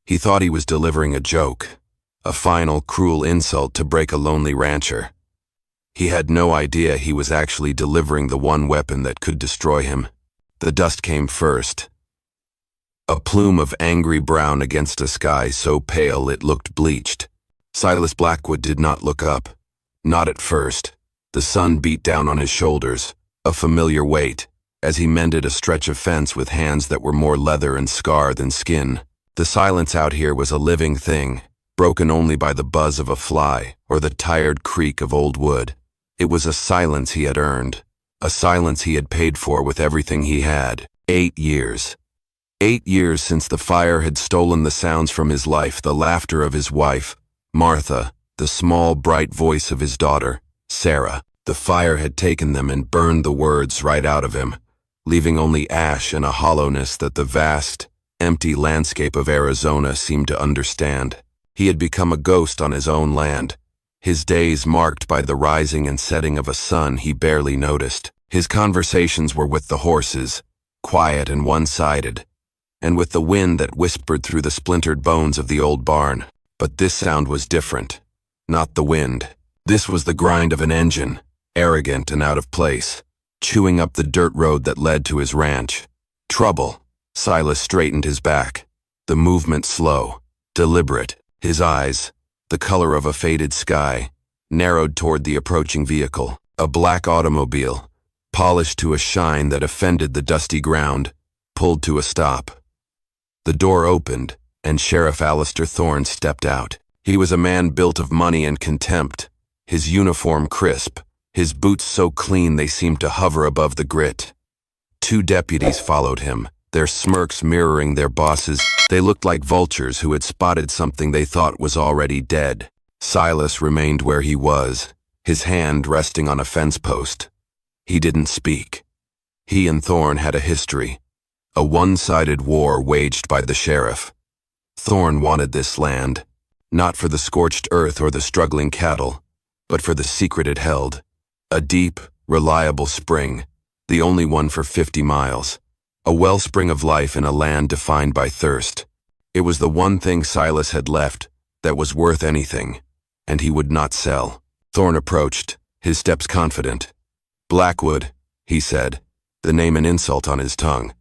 He thought he was delivering a joke, a final, cruel insult to break a lonely rancher. He had no idea he was actually delivering the one weapon that could destroy him. The dust came first. A plume of angry brown against a sky so pale it looked bleached. Silas Blackwood did not look up. Not at first. The sun beat down on his shoulders, a familiar weight, as he mended a stretch of fence with hands that were more leather and scar than skin. The silence out here was a living thing, broken only by the buzz of a fly or the tired creak of old wood. It was a silence he had earned, a silence he had paid for with everything he had. 8 years. 8 years since the fire had stolen the sounds from his life, the laughter of his wife, Martha, the small, bright voice of his daughter, Sarah. The fire had taken them and burned the words right out of him, leaving only ash and a hollowness that the vast, empty landscape of Arizona seemed to understand. He had become a ghost on his own land, his days marked by the rising and setting of a sun he barely noticed. His conversations were with the horses, quiet and one-sided, and with the wind that whispered through the splintered bones of the old barn. But this sound was different. Not the wind. This was the grind of an engine, arrogant and out of place, chewing up the dirt road that led to his ranch. Trouble. Silas straightened his back, the movement slow, deliberate. His eyes, the color of a faded sky, narrowed toward the approaching vehicle, a black automobile, polished to a shine that offended the dusty ground, pulled to a stop. The door opened, and Sheriff Alistair Thorne stepped out. He was a man built of money and contempt, his uniform crisp, his boots so clean they seemed to hover above the grit. 2 deputies followed him, their smirks mirroring their bosses. They looked like vultures who had spotted something they thought was already dead. Silas remained where he was, his hand resting on a fence post. He didn't speak. He and Thorne had a history, a one-sided war waged by the sheriff. Thorne wanted this land, not for the scorched earth or the struggling cattle, but for the secret it held. A deep, reliable spring, the only one for 50 miles. A wellspring of life in a land defined by thirst. It was the one thing Silas had left that was worth anything, and he would not sell. Thorne approached, his steps confident. "Blackwood," he said, the name an insult on his tongue.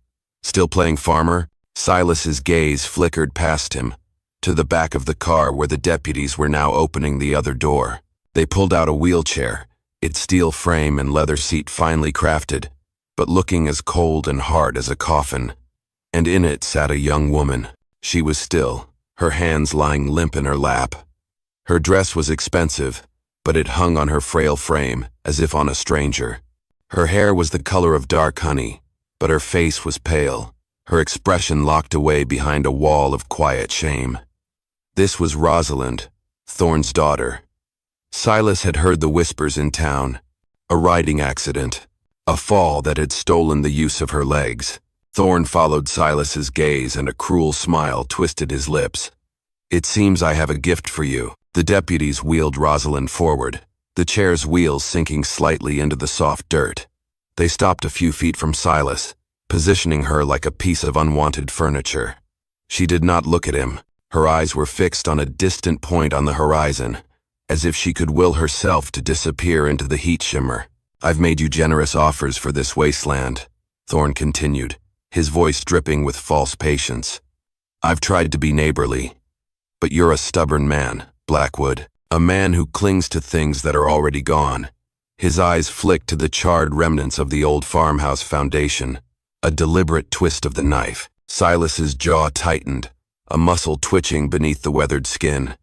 "Still playing farmer?" Silas's gaze flickered past him, to the back of the car where the deputies were now opening the other door. They pulled out a wheelchair, its steel frame and leather seat finely crafted, but looking as cold and hard as a coffin. And in it sat a young woman. She was still, her hands lying limp in her lap. Her dress was expensive, but it hung on her frail frame, as if on a stranger. Her hair was the color of dark honey, but her face was pale, her expression locked away behind a wall of quiet shame. This was Rosalind, Thorne's daughter. Silas had heard the whispers in town. A riding accident. A fall that had stolen the use of her legs. Thorne followed Silas's gaze and a cruel smile twisted his lips. "It seems I have a gift for you." The deputies wheeled Rosalind forward, the chair's wheels sinking slightly into the soft dirt. They stopped a few feet from Silas, positioning her like a piece of unwanted furniture. She did not look at him. Her eyes were fixed on a distant point on the horizon, as if she could will herself to disappear into the heat shimmer. "I've made you generous offers for this wasteland," Thorne continued, his voice dripping with false patience. "I've tried to be neighborly, but you're a stubborn man, Blackwood, a man who clings to things that are already gone." His eyes flicked to the charred remnants of the old farmhouse foundation, a deliberate twist of the knife. Silas's jaw tightened, a muscle twitching beneath the weathered skin.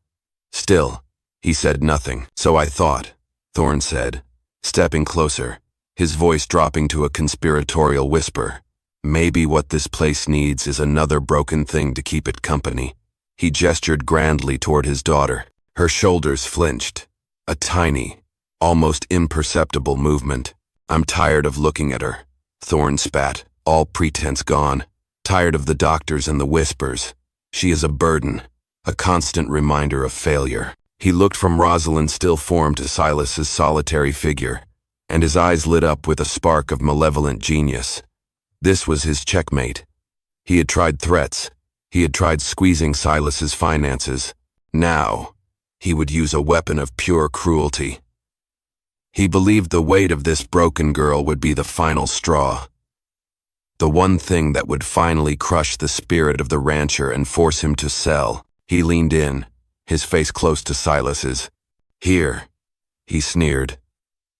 Still, he said nothing. "So I thought," Thorne said, stepping closer, his voice dropping to a conspiratorial whisper. "Maybe what this place needs is another broken thing to keep it company." He gestured grandly toward his daughter. Her shoulders flinched, a tiny, almost imperceptible movement. "I'm tired of looking at her," Thorne spat, all pretense gone. "Tired of the doctors and the whispers. She is a burden, a constant reminder of failure." He looked from Rosalind's still form to Silas's solitary figure, and his eyes lit up with a spark of malevolent genius. This was his checkmate. He had tried threats. He had tried squeezing Silas's finances. Now, he would use a weapon of pure cruelty. He believed the weight of this broken girl would be the final straw. The one thing that would finally crush the spirit of the rancher and force him to sell. He leaned in, his face close to Silas's. "Here," he sneered,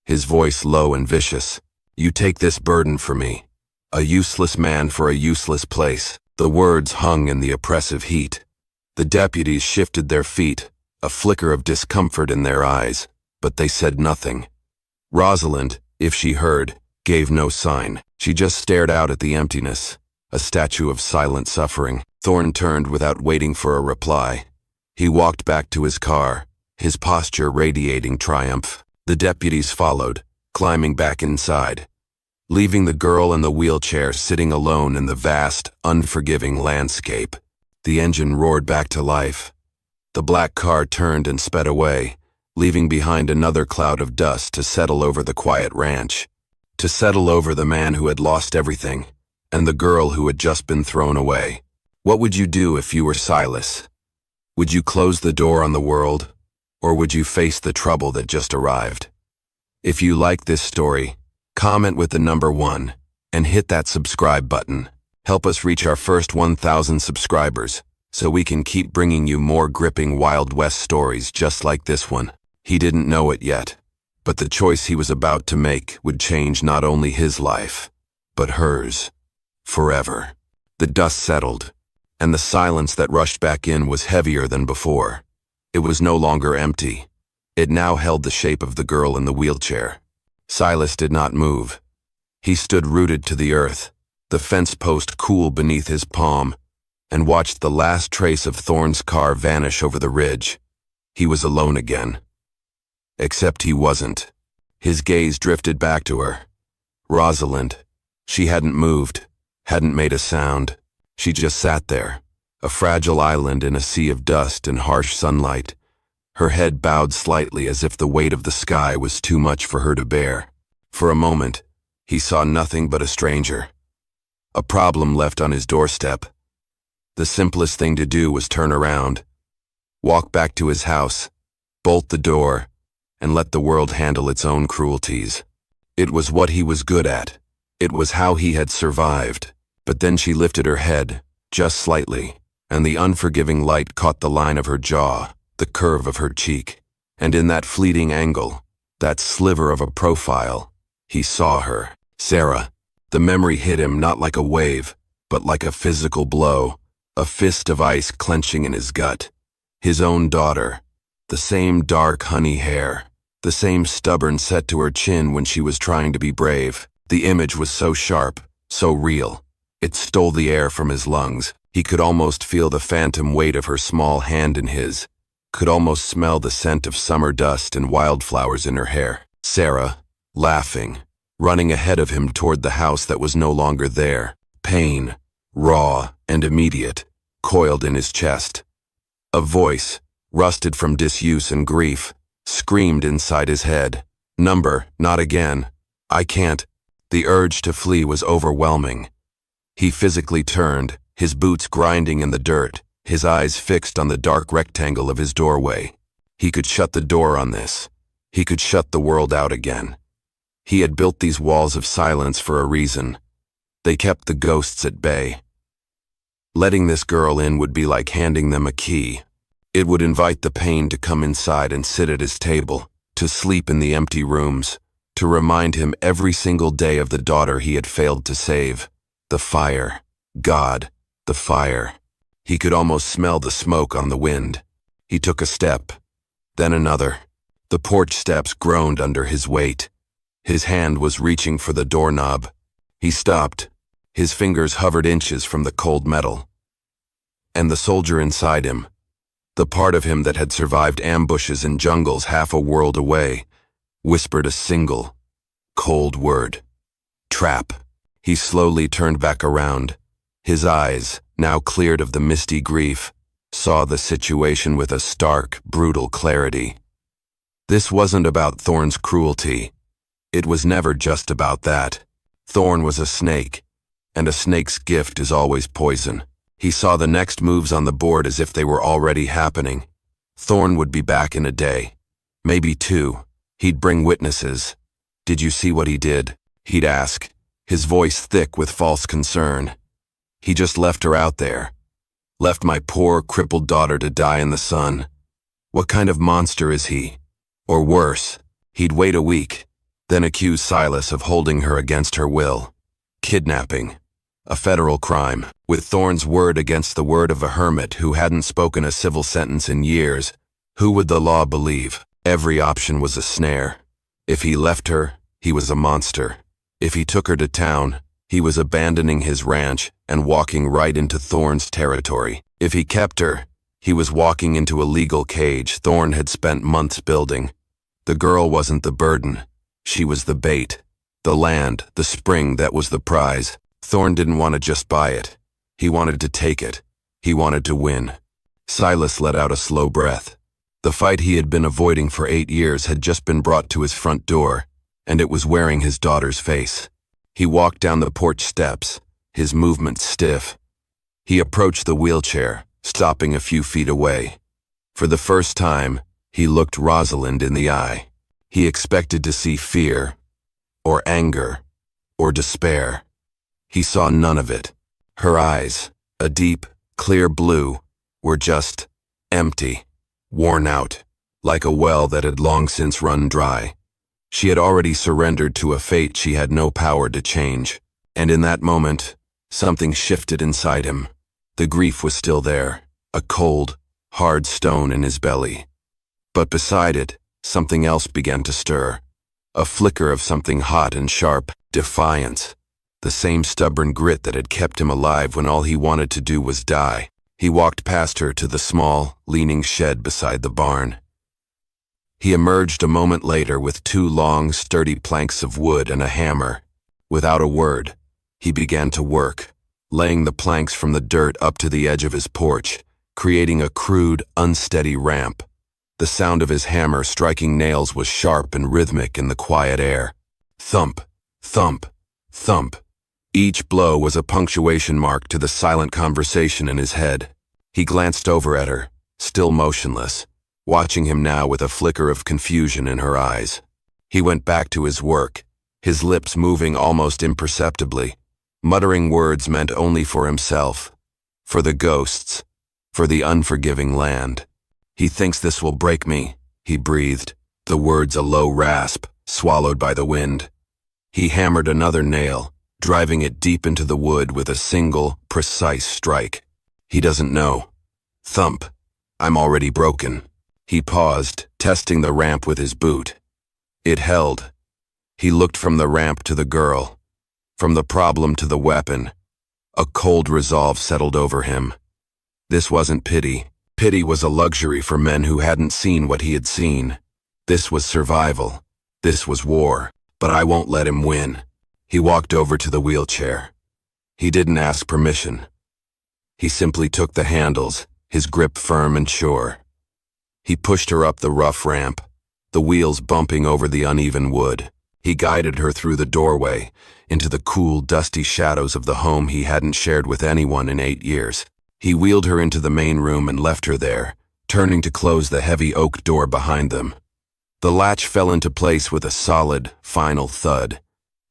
his voice low and vicious. "You take this burden for me. A useless man for a useless place." The words hung in the oppressive heat. The deputies shifted their feet, a flicker of discomfort in their eyes, but they said nothing. Rosalind, if she heard, gave no sign. She just stared out at the emptiness, a statue of silent suffering. Thorn turned without waiting for a reply. He walked back to his car, his posture radiating triumph. The deputies followed, climbing back inside, leaving the girl in the wheelchair sitting alone in the vast, unforgiving landscape. The engine roared back to life. The black car turned and sped away, leaving behind another cloud of dust to settle over the quiet ranch, to settle over the man who had lost everything, and the girl who had just been thrown away. What would you do if you were Silas? Would you close the door on the world, or would you face the trouble that just arrived? If you like this story, comment with the number 1, and hit that subscribe button. Help us reach our first 1,000 subscribers, so we can keep bringing you more gripping Wild West stories just like this one. He didn't know it yet, but the choice he was about to make would change not only his life, but hers. Forever. The dust settled, and the silence that rushed back in was heavier than before. It was no longer empty. It now held the shape of the girl in the wheelchair. Silas did not move. He stood rooted to the earth, the fence post cool beneath his palm, and watched the last trace of Thorn's car vanish over the ridge. He was alone again. Except he wasn't. His gaze drifted back to her. Rosalind. She hadn't moved, hadn't made a sound. She just sat there, a fragile island in a sea of dust and harsh sunlight, her head bowed slightly as if the weight of the sky was too much for her to bear. For a moment, he saw nothing but a stranger. A problem left on his doorstep. The simplest thing to do was turn around, walk back to his house, bolt the door, and let the world handle its own cruelties. It was what he was good at. It was how he had survived. But then she lifted her head, just slightly, and the unforgiving light caught the line of her jaw, the curve of her cheek. And in that fleeting angle, that sliver of a profile, he saw her. Sarah. The memory hit him not like a wave, but like a physical blow, a fist of ice clenching in his gut. His own daughter. The same dark honey hair, the same stubborn set to her chin when she was trying to be brave. The image was so sharp, so real. It stole the air from his lungs. He could almost feel the phantom weight of her small hand in his, could almost smell the scent of summer dust and wildflowers in her hair. Sarah, laughing, running ahead of him toward the house that was no longer there. Pain, raw and immediate, coiled in his chest. A voice, rusted from disuse and grief, screamed inside his head. "Number, not again. I can't." The urge to flee was overwhelming. He physically turned, his boots grinding in the dirt, his eyes fixed on the dark rectangle of his doorway. He could shut the door on this. He could shut the world out again. He had built these walls of silence for a reason. They kept the ghosts at bay. Letting this girl in would be like handing them a key. It would invite the pain to come inside and sit at his table, to sleep in the empty rooms, to remind him every single day of the daughter he had failed to save. The fire. God, the fire. He could almost smell the smoke on the wind. He took a step, then another. The porch steps groaned under his weight. His hand was reaching for the doorknob. He stopped. His fingers hovered inches from the cold metal. And the soldier inside him, the part of him that had survived ambushes in jungles half a world away, whispered a single, cold word. Trap. He slowly turned back around. His eyes, now cleared of the misty grief, saw the situation with a stark, brutal clarity. This wasn't about Thorn's cruelty. It was never just about that. Thorn was a snake, and a snake's gift is always poison. He saw the next moves on the board as if they were already happening. Thorn would be back in a day. Maybe 2. He'd bring witnesses. "Did you see what he did?" he'd ask, his voice thick with false concern. "He just left her out there. Left my poor, crippled daughter to die in the sun. What kind of monster is he? Or worse, he'd wait a week, then accuse Silas of holding her against her will. Kidnapping. A federal crime. With Thorn's word against the word of a hermit who hadn't spoken a civil sentence in years, who would the law believe? Every option was a snare. If he left her, he was a monster. If he took her to town, he was abandoning his ranch and walking right into Thorn's territory. If he kept her, he was walking into a legal cage Thorn had spent months building. The girl wasn't the burden. She was the bait. The land, the spring that was the prize. Thorn didn't want to just buy it. He wanted to take it. He wanted to win. Silas let out a slow breath. The fight he had been avoiding for 8 years had just been brought to his front door, and it was wearing his daughter's face. He walked down the porch steps, his movements stiff. He approached the wheelchair, stopping a few feet away. For the first time, he looked Rosalind in the eye. He expected to see fear, or anger, or despair. He saw none of it. Her eyes, a deep, clear blue, were just empty, worn out, like a well that had long since run dry. She had already surrendered to a fate she had no power to change. And in that moment, something shifted inside him. The grief was still there, a cold, hard stone in his belly. But beside it, something else began to stir. A flicker of something hot and sharp, defiance. The same stubborn grit that had kept him alive when all he wanted to do was die. He walked past her to the small, leaning shed beside the barn. He emerged a moment later with 2 long, sturdy planks of wood and a hammer. Without a word, he began to work, laying the planks from the dirt up to the edge of his porch, creating a crude, unsteady ramp. The sound of his hammer striking nails was sharp and rhythmic in the quiet air. Thump, thump, thump. Each blow was a punctuation mark to the silent conversation in his head. He glanced over at her, still motionless, watching him now with a flicker of confusion in her eyes. He went back to his work, his lips moving almost imperceptibly, muttering words meant only for himself, for the ghosts, for the unforgiving land. "He thinks this will break me," he breathed, the words a low rasp, swallowed by the wind. He hammered another nail, driving it deep into the wood with a single, precise strike. "He doesn't know." Thump. "I'm already broken." He paused, testing the ramp with his boot. It held. He looked from the ramp to the girl, from the problem to the weapon. A cold resolve settled over him. This wasn't pity. Pity was a luxury for men who hadn't seen what he had seen. This was survival. This was war. But I won't let him win. He walked over to the wheelchair. He didn't ask permission. He simply took the handles, his grip firm and sure. He pushed her up the rough ramp, the wheels bumping over the uneven wood. He guided her through the doorway, into the cool, dusty shadows of the home he hadn't shared with anyone in 8 years. He wheeled her into the main room and left her there, turning to close the heavy oak door behind them. The latch fell into place with a solid, final thud.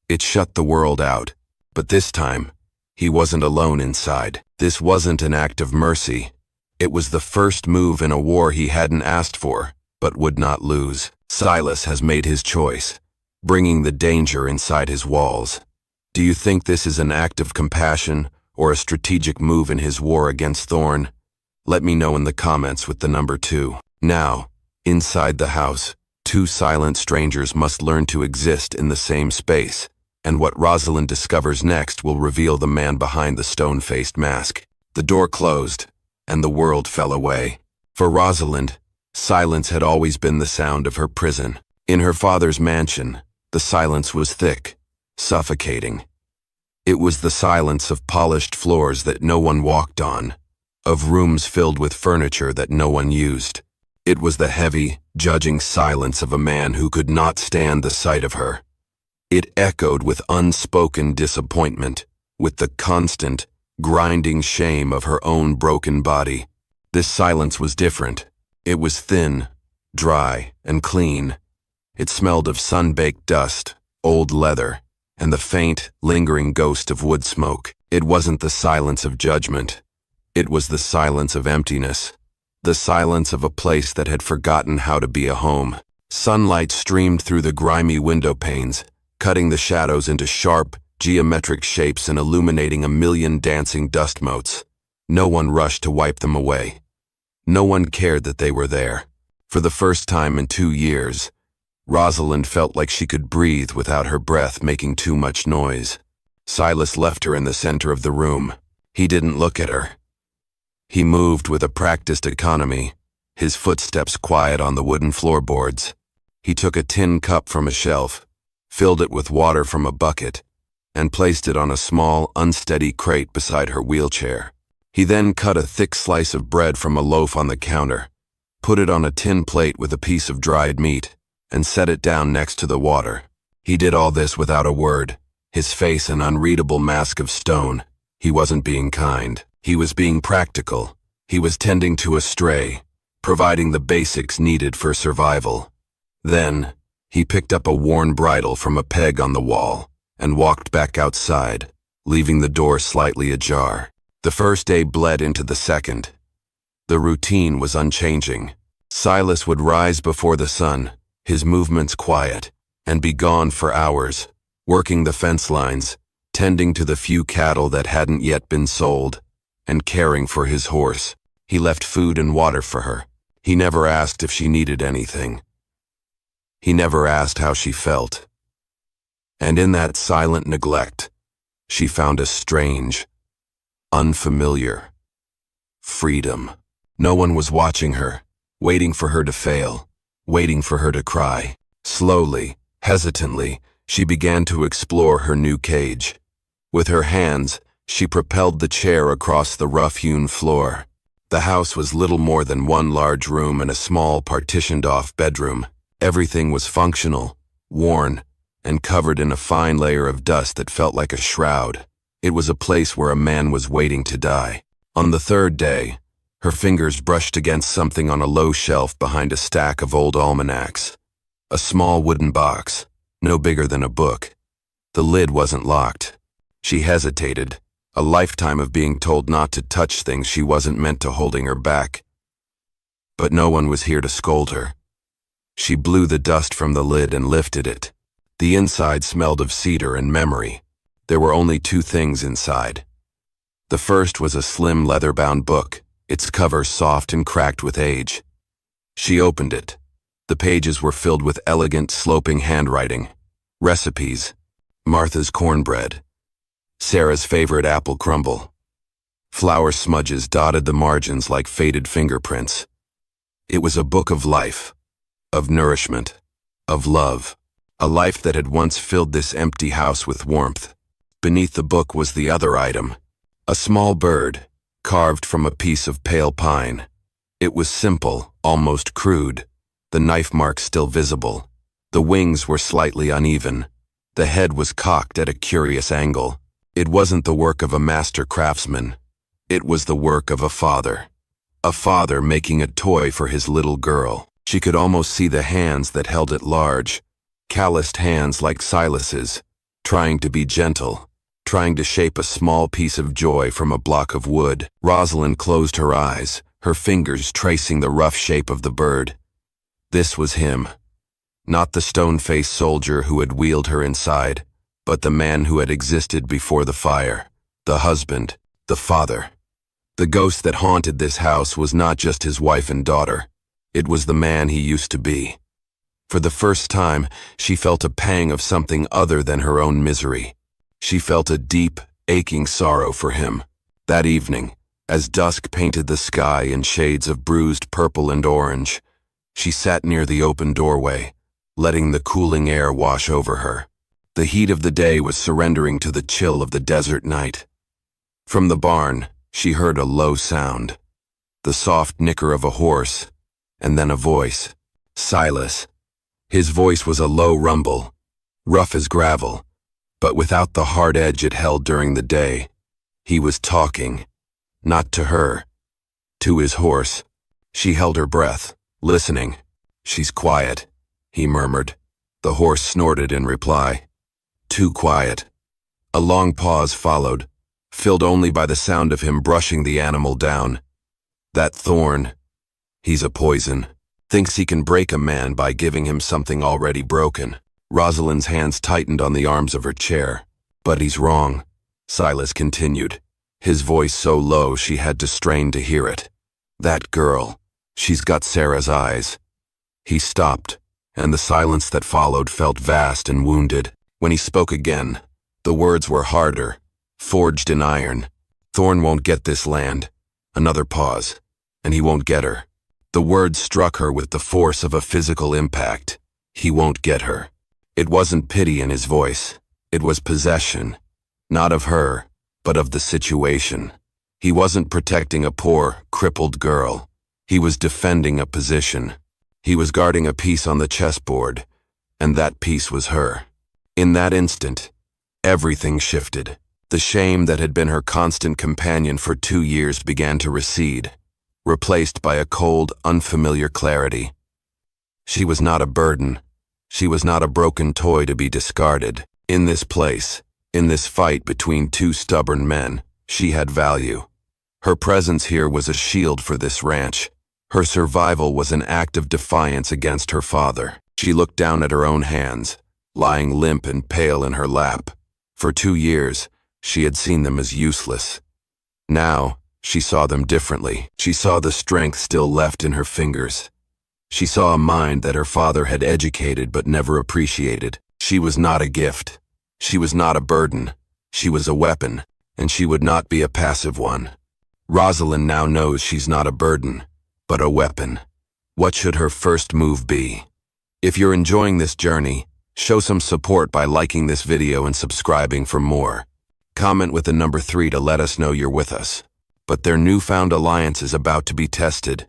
It shut the world out, but this time, he wasn't alone inside. This wasn't an act of mercy. It was the first move in a war he hadn't asked for, but would not lose. Silas has made his choice, bringing the danger inside his walls. Do you think this is an act of compassion or a strategic move in his war against Thorn? Let me know in the comments with the number 2. Now, inside the house, 2 silent strangers must learn to exist in the same space. And what Rosalind discovers next will reveal the man behind the stone-faced mask. The door closed, and the world fell away. For Rosalind, silence had always been the sound of her prison. In her father's mansion, the silence was thick, suffocating. It was the silence of polished floors that no one walked on, of rooms filled with furniture that no one used. It was the heavy, judging silence of a man who could not stand the sight of her. It echoed with unspoken disappointment, with the constant, grinding shame of her own broken body. This silence was different. It was thin, dry, and clean. It smelled of sun-baked dust, old leather, and the faint, lingering ghost of wood smoke. It wasn't the silence of judgment. It was the silence of emptiness. The silence of a place that had forgotten how to be a home. Sunlight streamed through the grimy window panes, cutting the shadows into sharp, geometric shapes and illuminating a million dancing dust motes. No one rushed to wipe them away. No one cared that they were there. For the first time in 2 years, Rosalind felt like she could breathe without her breath making too much noise. Silas left her in the center of the room. He didn't look at her. He moved with a practiced economy, his footsteps quiet on the wooden floorboards. He took a tin cup from a shelf, filled it with water from a bucket, and placed it on a small, unsteady crate beside her wheelchair. He then cut a thick slice of bread from a loaf on the counter, put it on a tin plate with a piece of dried meat, and set it down next to the water. He did all this without a word, his face an unreadable mask of stone. He wasn't being kind. He was being practical. He was tending to a stray, providing the basics needed for survival. Then, he picked up a worn bridle from a peg on the wall and walked back outside, leaving the door slightly ajar. The first day bled into the second. The routine was unchanging. Silas would rise before the sun, his movements quiet, and be gone for hours, working the fence lines, tending to the few cattle that hadn't yet been sold, and caring for his horse. He left food and water for her. He never asked if she needed anything. He never asked how she felt. And in that silent neglect, she found a strange, unfamiliar freedom. No one was watching her, waiting for her to fail, waiting for her to cry. Slowly, hesitantly, she began to explore her new cage. With her hands, she propelled the chair across the rough-hewn floor. The house was little more than one large room and a small partitioned-off bedroom. Everything was functional, worn, and covered in a fine layer of dust that felt like a shroud. It was a place where a man was waiting to die. On the third day, her fingers brushed against something on a low shelf behind a stack of old almanacs. A small wooden box, no bigger than a book. The lid wasn't locked. She hesitated, a lifetime of being told not to touch things she wasn't meant to holding her back. But no one was here to scold her. She blew the dust from the lid and lifted it. The inside smelled of cedar and memory. There were only 2 things inside. The first was a slim leather-bound book, its cover soft and cracked with age. She opened it. The pages were filled with elegant, sloping handwriting. Recipes. Martha's cornbread. Sarah's favorite apple crumble. Flour smudges dotted the margins like faded fingerprints. It was a book of life, of nourishment, of love. A life that had once filled this empty house with warmth. Beneath the book was the other item. A small bird, carved from a piece of pale pine. It was simple, almost crude, the knife marks still visible. The wings were slightly uneven. The head was cocked at a curious angle. It wasn't the work of a master craftsman. It was the work of a father. A father making a toy for his little girl. She could almost see the hands that held it large, calloused hands like Silas's, trying to be gentle, trying to shape a small piece of joy from a block of wood. Rosalind closed her eyes, her fingers tracing the rough shape of the bird. This was him. Not the stone-faced soldier who had wheeled her inside, but the man who had existed before the fire, the husband, the father. The ghost that haunted this house was not just his wife and daughter. It was the man he used to be. For the first time, she felt a pang of something other than her own misery. She felt a deep, aching sorrow for him. That evening, as dusk painted the sky in shades of bruised purple and orange, she sat near the open doorway, letting the cooling air wash over her. The heat of the day was surrendering to the chill of the desert night. From the barn, she heard a low sound, the soft nicker of a horse, and then a voice. Silas. His voice was a low rumble, rough as gravel, but without the hard edge it held during the day. He was talking, not to her, to his horse. She held her breath, listening. "She's quiet," he murmured. The horse snorted in reply. "Too quiet." A long pause followed, filled only by the sound of him brushing the animal down. "That thorn, he's a poison. Thinks he can break a man by giving him something already broken." Rosalind's hands tightened on the arms of her chair. "But he's wrong," Silas continued, his voice so low she had to strain to hear it. "That girl, she's got Sarah's eyes." He stopped, and the silence that followed felt vast and wounded. When he spoke again, the words were harder, forged in iron. "Thorn won't get this land." Another pause. "And he won't get her." The words struck her with the force of a physical impact. He won't get her. It wasn't pity in his voice. It was possession. Not of her, but of the situation. He wasn't protecting a poor, crippled girl. He was defending a position. He was guarding a piece on the chessboard, and that piece was her. In that instant, everything shifted. The shame that had been her constant companion for 2 years began to recede, replaced by a cold, unfamiliar clarity. She was not a burden. She was not a broken toy to be discarded. In this place, in this fight between two stubborn men, she had value. Her presence here was a shield for this ranch. Her survival was an act of defiance against her father. She looked down at her own hands, lying limp and pale in her lap. For 2 years, she had seen them as useless. Now, she saw them differently. She saw the strength still left in her fingers. She saw a mind that her father had educated but never appreciated. She was not a gift. She was not a burden. She was a weapon, and she would not be a passive one. Rosalind now knows she's not a burden, but a weapon. What should her first move be? If you're enjoying this journey, show some support by liking this video and subscribing for more. Comment with the number 3 to let us know you're with us. But their newfound alliance is about to be tested,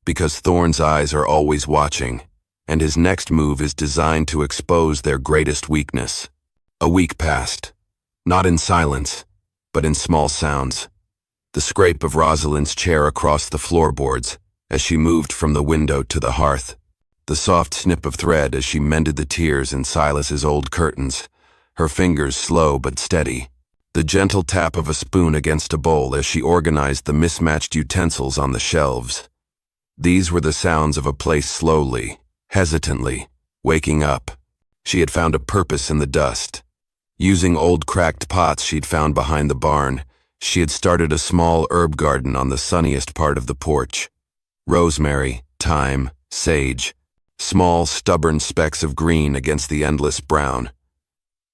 because Thorn's eyes are always watching, and his next move is designed to expose their greatest weakness. A week passed, not in silence, but in small sounds. The scrape of Rosalind's chair across the floorboards as she moved from the window to the hearth. The soft snip of thread as she mended the tears in Silas's old curtains, her fingers slow but steady. The gentle tap of a spoon against a bowl as she organized the mismatched utensils on the shelves. These were the sounds of a place slowly, hesitantly, waking up. She had found a purpose in the dust. Using old cracked pots she'd found behind the barn, she had started a small herb garden on the sunniest part of the porch. Rosemary, thyme, sage, small stubborn specks of green against the endless brown.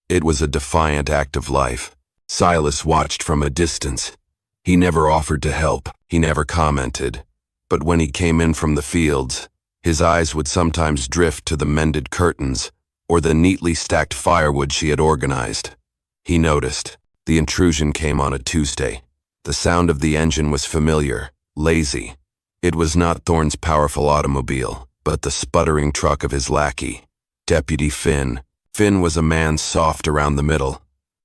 It was a defiant act of life. Silas watched from a distance. He never offered to help. He never commented. But when he came in from the fields, his eyes would sometimes drift to the mended curtains or the neatly stacked firewood she had organized. He noticed. The intrusion came on a Tuesday. The sound of the engine was familiar, lazy. It was not Thorn's powerful automobile, but the sputtering truck of his lackey, Deputy Finn. Finn was a man soft around the middle,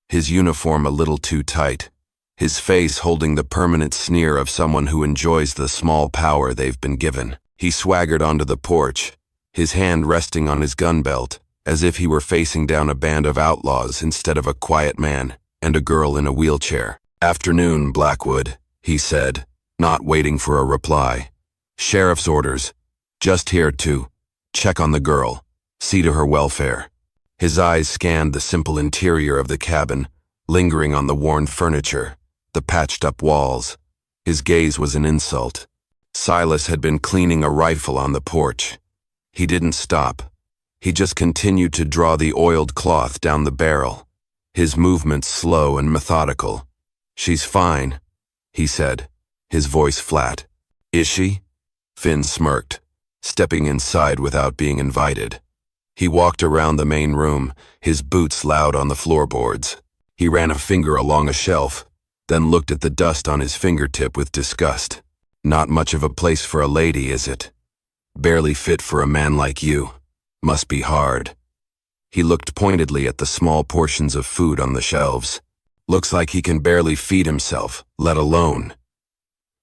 his uniform a little too tight, his face holding the permanent sneer of someone who enjoys the small power they've been given. He swaggered onto the porch, his hand resting on his gun belt, as if he were facing down a band of outlaws instead of a quiet man and a girl in a wheelchair. "Afternoon, Blackwood," he said, not waiting for a reply. "Sheriff's orders. Just here to check on the girl, see to her welfare." His eyes scanned the simple interior of the cabin, lingering on the worn furniture, the patched-up walls. His gaze was an insult. Silas had been cleaning a rifle on the porch. He didn't stop. He just continued to draw the oiled cloth down the barrel, his movements slow and methodical. "She's fine," he said, his voice flat. "Is she?" Finn smirked, stepping inside without being invited. He walked around the main room, his boots loud on the floorboards. He ran a finger along a shelf, then looked at the dust on his fingertip with disgust. "Not much of a place for a lady, is it? Barely fit for a man like you. Must be hard." He looked pointedly at the small portions of food on the shelves. Looks like he can barely feed himself, let alone.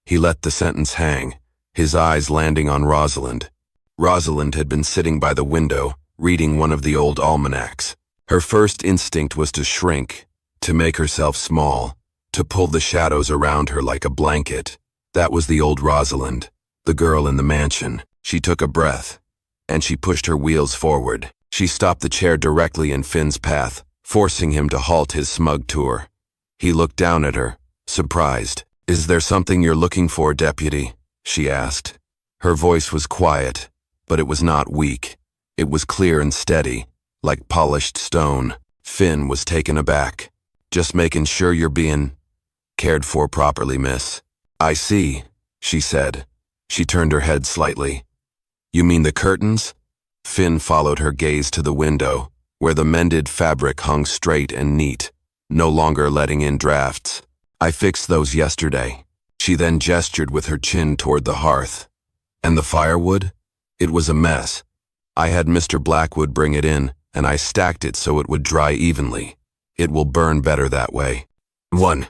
He let the sentence hang, his eyes landing on Rosalind. Rosalind had been sitting by the window, reading one of the old almanacs. Her first instinct was to shrink, to make herself small, to pull the shadows around her like a blanket. That was the old Rosalind, the girl in the mansion. She took a breath, and she pushed her wheels forward. She stopped the chair directly in Finn's path, forcing him to halt his smug tour. He looked down at her, surprised. "Is there something you're looking for, deputy?" she asked. Her voice was quiet, but it was not weak. It was clear and steady, like polished stone. Finn was taken aback. "Just making sure you're being cared for properly, miss." "I see," she said. She turned her head slightly. "You mean the curtains?" Finn followed her gaze to the window, where the mended fabric hung straight and neat, no longer letting in drafts. "I fixed those yesterday." She then gestured with her chin toward the hearth. "And the firewood? It was a mess. I had Mr. Blackwood bring it in, and I stacked it so it would dry evenly. It will burn better that way." "One."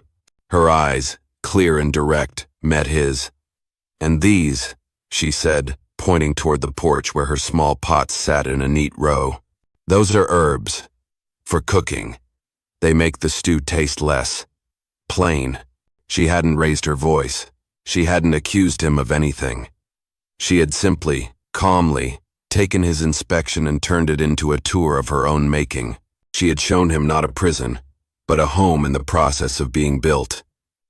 Her eyes, clear and direct, met his. "And these," she said, pointing toward the porch where her small pots sat in a neat row. "Those are herbs. For cooking. They make the stew taste less plain." She hadn't raised her voice. She hadn't accused him of anything. She had simply, calmly, taken his inspection and turned it into a tour of her own making. She had shown him not a prison, but a home in the process of being built.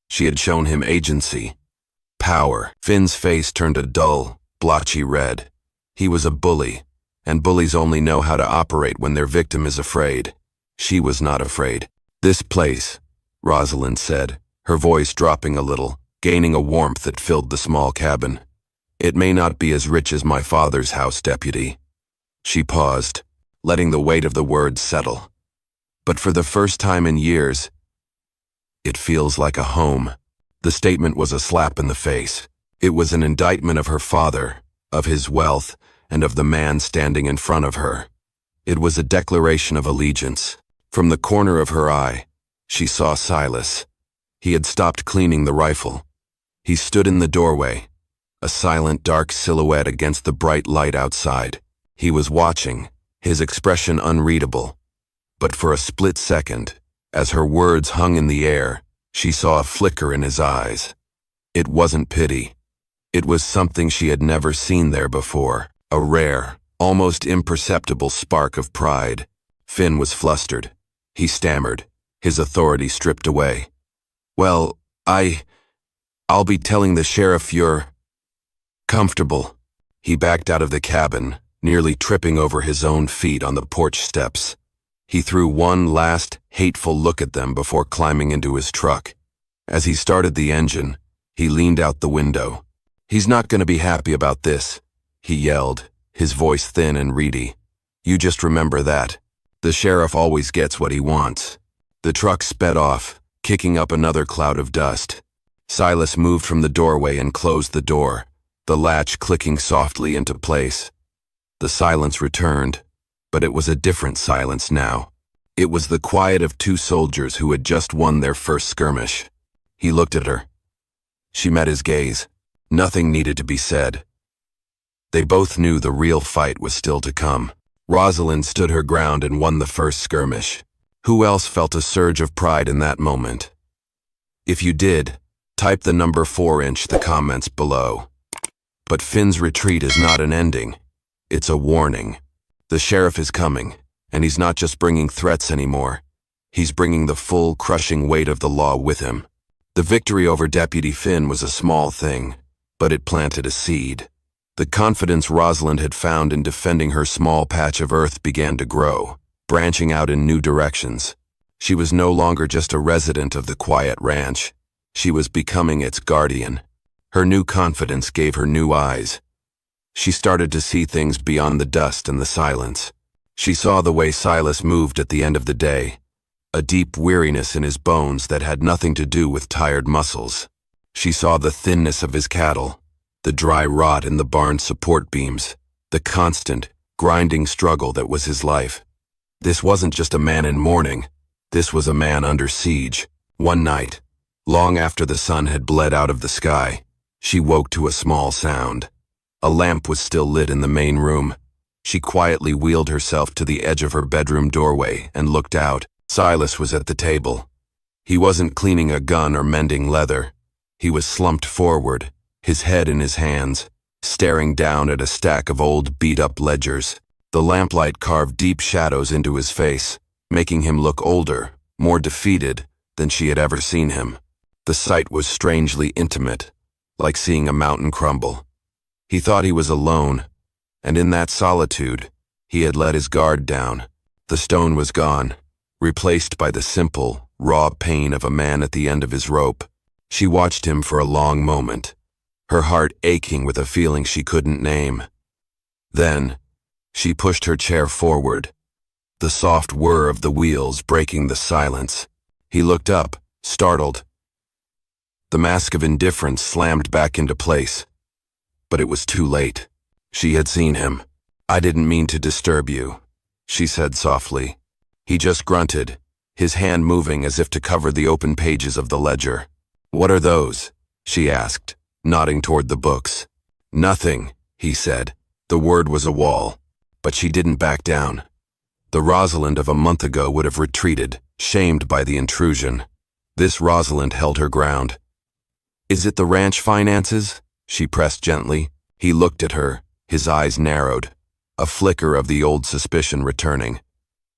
She had shown him agency, power. Finn's face turned a dull, blotchy red. He was a bully, and bullies only know how to operate when their victim is afraid. She was not afraid. "This place," Rosalind said, her voice dropping a little, gaining a warmth that filled the small cabin. "It may not be as rich as my father's house, deputy." She paused, letting the weight of the words settle. "But for the first time in years, it feels like a home." The statement was a slap in the face. It was an indictment of her father, of his wealth, and of the man standing in front of her. It was a declaration of allegiance. From the corner of her eye, she saw Silas. He had stopped cleaning the rifle. He stood in the doorway, a silent, dark silhouette against the bright light outside. He was watching, his expression unreadable. But for a split second, as her words hung in the air, she saw a flicker in his eyes. It wasn't pity. It was something she had never seen there before, a rare, almost imperceptible spark of pride. Finn was flustered. He stammered, his authority stripped away. "Well, I'll be telling the sheriff you're comfortable." He backed out of the cabin, nearly tripping over his own feet on the porch steps. He threw one last, hateful look at them before climbing into his truck. As he started the engine, he leaned out the window. "He's not going to be happy about this," he yelled, his voice thin and reedy. "You just remember that. The sheriff always gets what he wants." The truck sped off, kicking up another cloud of dust. Silas moved from the doorway and closed the door, the latch clicking softly into place. The silence returned, but it was a different silence now. It was the quiet of two soldiers who had just won their first skirmish. He looked at her. She met his gaze. Nothing needed to be said. They both knew the real fight was still to come. Rosalind stood her ground and won the first skirmish. Who else felt a surge of pride in that moment? If you did, type the number 4-inch the comments below. But Finn's retreat is not an ending. It's a warning. The sheriff is coming, and he's not just bringing threats anymore. He's bringing the full, crushing weight of the law with him. The victory over Deputy Finn was a small thing, but it planted a seed. The confidence Rosalind had found in defending her small patch of earth began to grow, branching out in new directions. She was no longer just a resident of the quiet ranch. She was becoming its guardian. Her new confidence gave her new eyes. She started to see things beyond the dust and the silence. She saw the way Silas moved at the end of the day, a deep weariness in his bones that had nothing to do with tired muscles. She saw the thinness of his cattle, the dry rot in the barn support beams, the constant, grinding struggle that was his life. This wasn't just a man in mourning. This was a man under siege, One night, long after the sun had bled out of the sky, she woke to a small sound. A lamp was still lit in the main room. She quietly wheeled herself to the edge of her bedroom doorway and looked out. Silas was at the table. He wasn't cleaning a gun or mending leather. He was slumped forward, his head in his hands, staring down at a stack of old beat-up ledgers. The lamplight carved deep shadows into his face, making him look older, more defeated than she had ever seen him. The sight was strangely intimate, like seeing a mountain crumble. He thought he was alone, and in that solitude, he had let his guard down. The stone was gone, replaced by the simple, raw pain of a man at the end of his rope. She watched him for a long moment, her heart aching with a feeling she couldn't name. Then, she pushed her chair forward, the soft whir of the wheels breaking the silence. He looked up, startled. The mask of indifference slammed back into place. But it was too late. She had seen him. "I didn't mean to disturb you," she said softly. He just grunted, his hand moving as if to cover the open pages of the ledger. "What are those?" she asked, nodding toward the books. "Nothing," he said. The word was a wall, but she didn't back down. The Rosalind of a month ago would have retreated, shamed by the intrusion. This Rosalind held her ground. "Is it the ranch finances?" she pressed gently. He looked at her, his eyes narrowed, a flicker of the old suspicion returning.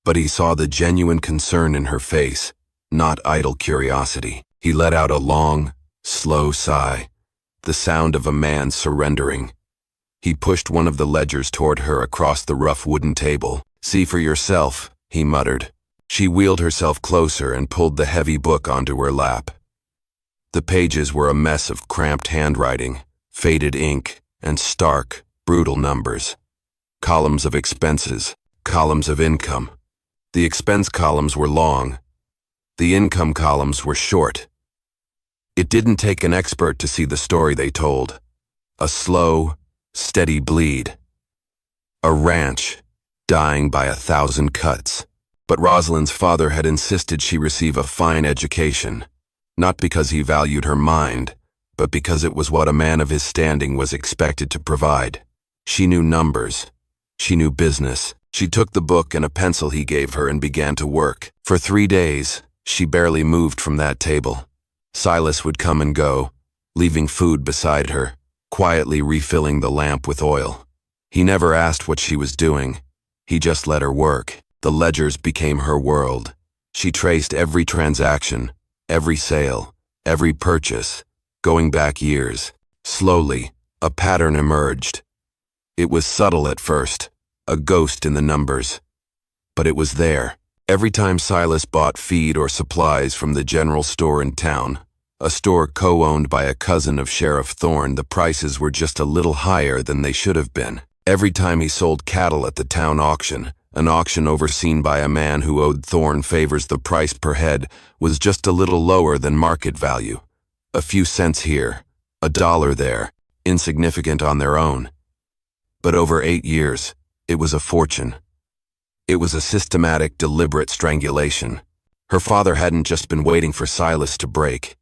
But he saw the genuine concern in her face, not idle curiosity. He let out a long, slow sigh, the sound of a man surrendering. He pushed one of the ledgers toward her across the rough wooden table. "See for yourself," he muttered. She wheeled herself closer and pulled the heavy book onto her lap. The pages were a mess of cramped handwriting, faded ink, and stark, brutal numbers. Columns of expenses, columns of income. The expense columns were long. The income columns were short. It didn't take an expert to see the story they told. A slow, steady bleed. A ranch, dying by 1,000 cuts. But Rosalind's father had insisted she receive a fine education, not because he valued her mind, but because it was what a man of his standing was expected to provide. She knew numbers. She knew business. She took the book and a pencil he gave her and began to work. For 3 days, she barely moved from that table. Silas would come and go, leaving food beside her, quietly refilling the lamp with oil. He never asked what she was doing. He just let her work. The ledgers became her world. She traced every transaction, every sale, every purchase, going back years. Slowly, a pattern emerged. It was subtle at first, a ghost in the numbers. But it was there. Every time Silas bought feed or supplies from the general store in town, a store co-owned by a cousin of Sheriff Thorne, the prices were just a little higher than they should have been. Every time he sold cattle at the town auction, an auction overseen by a man who owed Thorne favors, the price per head was just a little lower than market value. A few cents here, a dollar there, insignificant on their own. But over 8 years, it was a fortune. It was a systematic, deliberate strangulation. Her father hadn't just been waiting for Silas to break.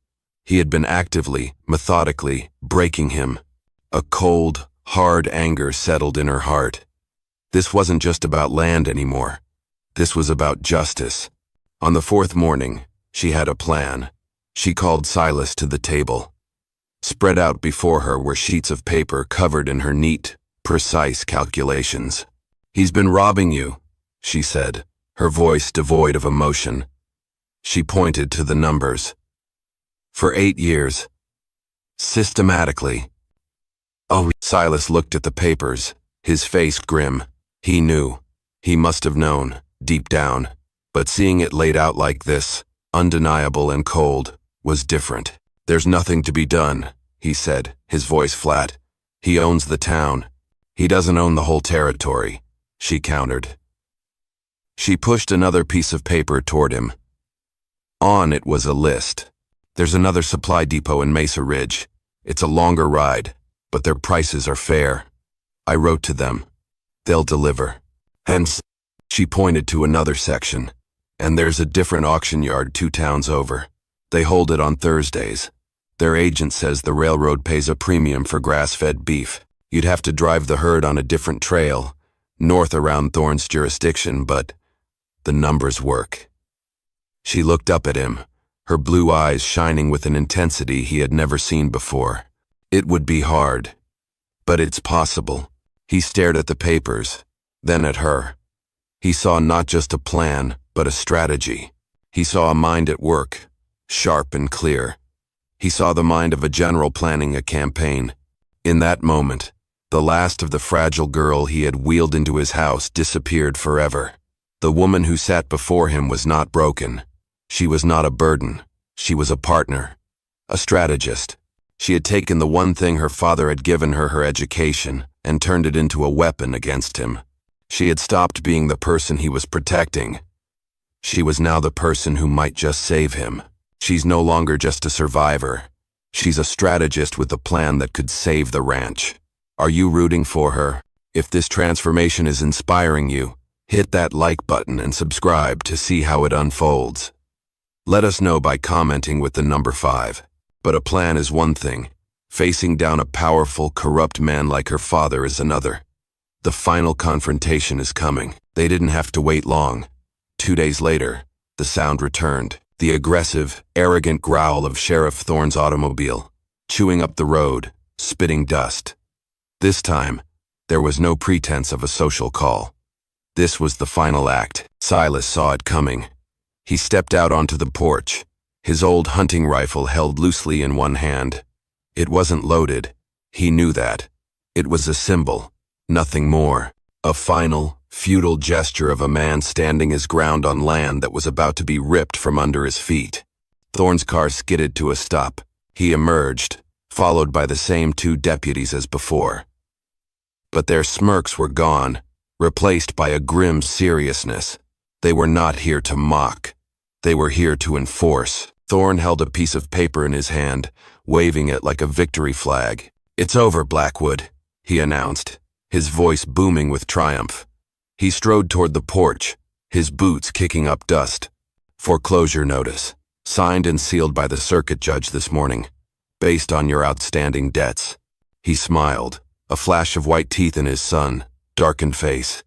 He had been actively, methodically breaking him. A cold, hard anger settled in her heart. This wasn't just about land anymore. This was about justice. On the 4th morning, she had a plan. She called Silas to the table. Spread out before her were sheets of paper covered in her neat, precise calculations. "He's been robbing you," she said, her voice devoid of emotion. She pointed to the numbers. "For 8 years. Systematically." Oh, Silas looked at the papers, his face grim. He knew. He must have known, deep down. But seeing it laid out like this, undeniable and cold, was different. "There's nothing to be done," he said, his voice flat. "He owns the town. He doesn't own the whole territory," she countered. She pushed another piece of paper toward him. On it was a list. "There's another supply depot in Mesa Ridge. It's a longer ride, but their prices are fair. I wrote to them. They'll deliver. Hence," she pointed to another section, "and there's a different auction yard 2 towns over. They hold it on Thursdays. Their agent says the railroad pays a premium for grass-fed beef. You'd have to drive the herd on a different trail, north around Thorne's jurisdiction, but the numbers work. She looked up at him, her blue eyes shining with an intensity he had never seen before. It would be hard, but it's possible. He stared at the papers, then at her. He saw not just a plan, but a strategy. He saw a mind at work, sharp and clear. He saw the mind of a general planning a campaign. In that moment, the last of the fragile girl he had wheeled into his house disappeared forever. The woman who sat before him was not broken. She was not a burden. She was a partner, a strategist. She had taken the one thing her father had given her, her education, and turned it into a weapon against him. She had stopped being the person he was protecting. She was now the person who might just save him. She's no longer just a survivor. She's a strategist with a plan that could save the ranch. Are you rooting for her? If this transformation is inspiring you, hit that like button and subscribe to see how it unfolds. Let us know by commenting with the number 5. But a plan is one thing. Facing down a powerful, corrupt man like her father is another. The final confrontation is coming. They didn't have to wait long. 2 days later, the sound returned. The aggressive, arrogant growl of Sheriff Thorne's automobile, chewing up the road, spitting dust. This time, there was no pretense of a social call. This was the final act. Silas saw it coming. He stepped out onto the porch, his old hunting rifle held loosely in one hand. It wasn't loaded. He knew that. It was a symbol, nothing more. A final, futile gesture of a man standing his ground on land that was about to be ripped from under his feet. Thorne's car skidded to a stop. He emerged, followed by the same 2 deputies as before. But their smirks were gone, replaced by a grim seriousness. They were not here to mock. They were here to enforce. Thorne held a piece of paper in his hand, waving it like a victory flag. "It's over, Blackwood," he announced, his voice booming with triumph. He strode toward the porch, his boots kicking up dust. "Foreclosure notice, signed and sealed by the circuit judge this morning, based on your outstanding debts." He smiled, a flash of white teeth in his darkened face.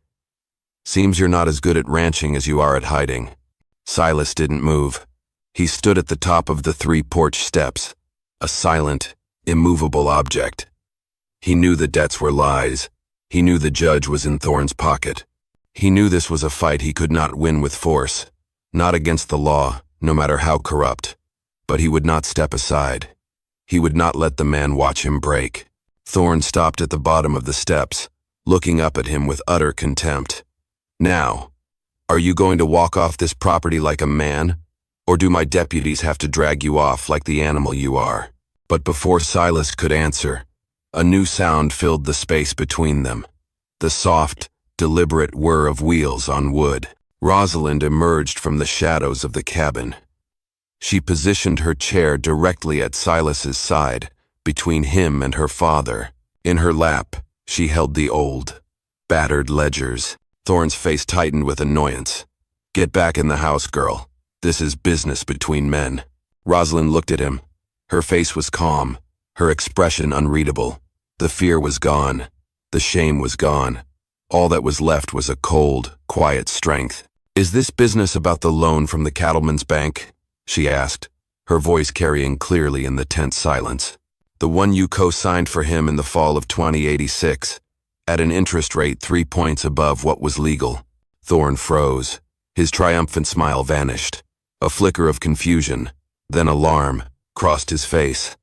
"Seems you're not as good at ranching as you are at hiding." Silas didn't move. He stood at the top of the 3 porch steps, a silent, immovable object. He knew the debts were lies. He knew the judge was in Thorne's pocket. He knew this was a fight he could not win with force, not against the law, no matter how corrupt. But he would not step aside. He would not let the man watch him break. Thorne stopped at the bottom of the steps, looking up at him with utter contempt. "Now, are you going to walk off this property like a man, or do my deputies have to drag you off like the animal you are?" But before Silas could answer, a new sound filled the space between them. The soft, deliberate whir of wheels on wood. Rosalind emerged from the shadows of the cabin. She positioned her chair directly at Silas's side, between him and her father. In her lap, she held the old, battered ledgers. Thorne's face tightened with annoyance. "Get back in the house, girl. This is business between men." Rosalind looked at him. Her face was calm, her expression unreadable. The fear was gone. The shame was gone. All that was left was a cold, quiet strength. "Is this business about the loan from the cattleman's bank?" she asked, her voice carrying clearly in the tense silence. "The one you co-signed for him in the fall of 2086, at an interest rate 3 points above what was legal." Thorne froze. His triumphant smile vanished. A flicker of confusion, then alarm, crossed his face.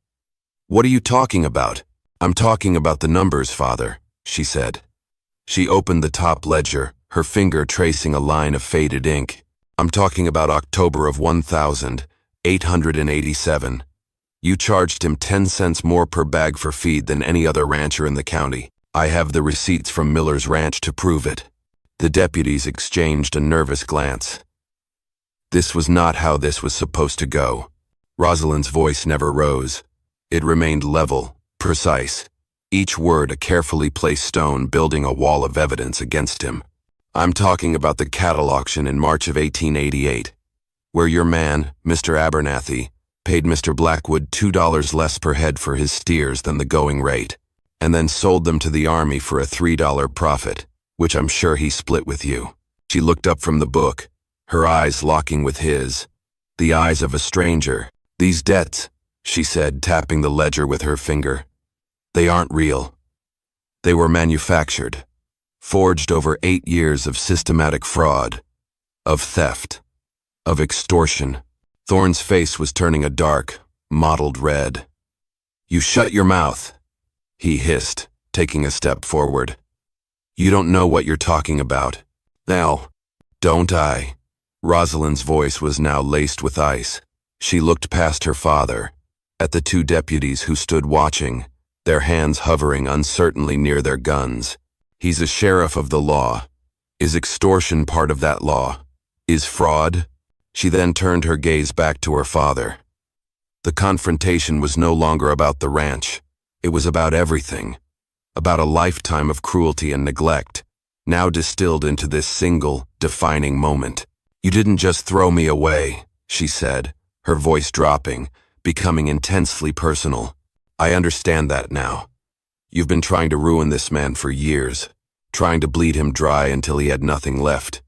"What are you talking about?" "I'm talking about the numbers, Father," she said. She opened the top ledger, her finger tracing a line of faded ink. "I'm talking about October of 1887. You charged him 10 cents more per bag for feed than any other rancher in the county. I have the receipts from Miller's Ranch to prove it." The deputies exchanged a nervous glance. This was not how this was supposed to go. Rosalind's voice never rose. It remained level, precise, each word a carefully placed stone building a wall of evidence against him. "I'm talking about the cattle auction in March of 1888, where your man, Mr. Abernathy, paid Mr. Blackwood $2 less per head for his steers than the going rate, and then sold them to the army for a $3 profit, which I'm sure he split with you. She looked up from the book, her eyes locking with his, the eyes of a stranger. These debts, she said, tapping the ledger with her finger, they aren't real. They were manufactured, forged over 8 years of systematic fraud, of theft, of extortion. Thorne's face was turning a dark, mottled red. You shut your mouth, he hissed, taking a step forward. You don't know what you're talking about. Now, don't I? Rosalind's voice was now laced with ice. She looked past her father, at the 2 deputies who stood watching, their hands hovering uncertainly near their guns. He's a sheriff of the law. Is extortion part of that law? Is fraud? She then turned her gaze back to her father. The confrontation was no longer about the ranch. It was about everything. About a lifetime of cruelty and neglect, now distilled into this single, defining moment. You didn't just throw me away, she said, her voice dropping, becoming intensely personal. I understand that now. You've been trying to ruin this man for years, trying to bleed him dry until he had nothing left.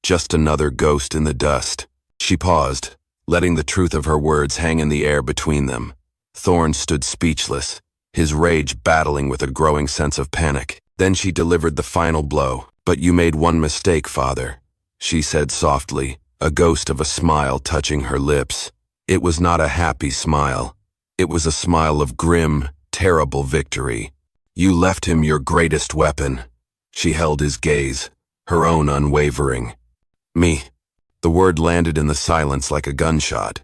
Just another ghost in the dust. She paused, letting the truth of her words hang in the air between them. Thorne stood speechless, his rage battling with a growing sense of panic. Then she delivered the final blow. But you made one mistake, father, she said softly, a ghost of a smile touching her lips. It was not a happy smile. It was a smile of grim, terrible victory. You left him your greatest weapon. She held his gaze, her own unwavering. Me. The word landed in the silence like a gunshot.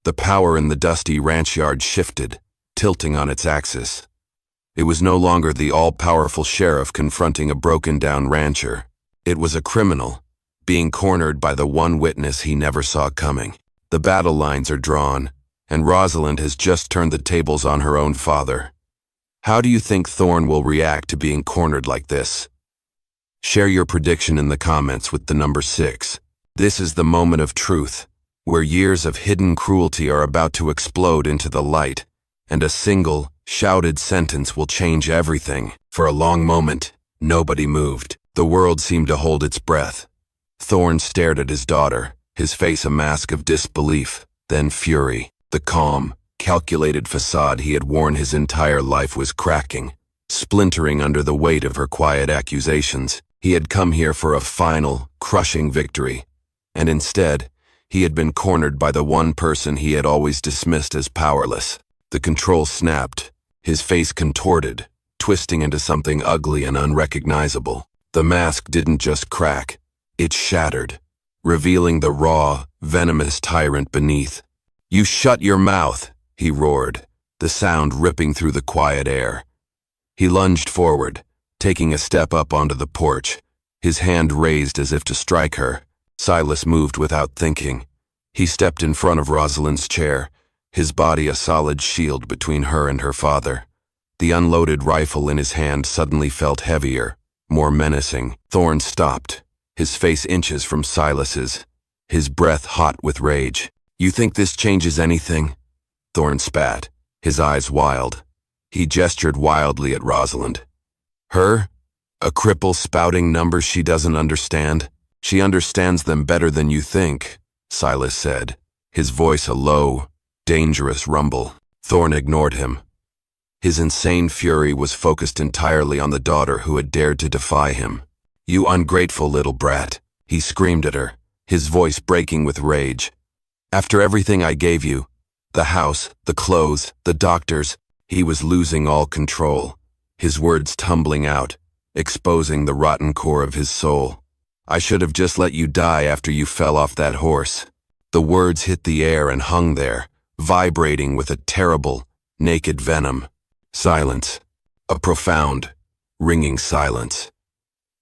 The power in the dusty ranch yard shifted, tilting on its axis. It was no longer the all-powerful sheriff confronting a broken-down rancher. It was a criminal, being cornered by the one witness he never saw coming. The battle lines are drawn, and Rosalind has just turned the tables on her own father. How do you think Thorne will react to being cornered like this? Share your prediction in the comments with the number 6. This is the moment of truth, where years of hidden cruelty are about to explode into the light, and a single, shouted sentence will change everything. For a long moment, nobody moved. The world seemed to hold its breath. Thorne stared at his daughter, his face a mask of disbelief, then fury. The calm, calculated facade he had worn his entire life was cracking, splintering under the weight of her quiet accusations. He had come here for a final, crushing victory, and instead, he had been cornered by the one person he had always dismissed as powerless. The control snapped, his face contorted, twisting into something ugly and unrecognizable. The mask didn't just crack, it shattered, revealing the raw, venomous tyrant beneath. You shut your mouth, he roared, the sound ripping through the quiet air. He lunged forward, taking a step up onto the porch, his hand raised as if to strike her. Silas moved without thinking. He stepped in front of Rosalind's chair, his body a solid shield between her and her father. The unloaded rifle in his hand suddenly felt heavier, more menacing. Thorne stopped, his face inches from Silas's, his breath hot with rage. You think this changes anything? Thorne spat, his eyes wild. He gestured wildly at Rosalind. Her? A cripple spouting numbers she doesn't understand? She understands them better than you think, Silas said, his voice a low, dangerous rumble. Thorne ignored him. His insane fury was focused entirely on the daughter who had dared to defy him. You ungrateful little brat, he screamed at her, his voice breaking with rage. After everything I gave you, the house, the clothes, the doctors, he was losing all control, his words tumbling out, exposing the rotten core of his soul. I should have just let you die after you fell off that horse. The words hit the air and hung there, vibrating with a terrible, naked venom. Silence. A profound, ringing silence.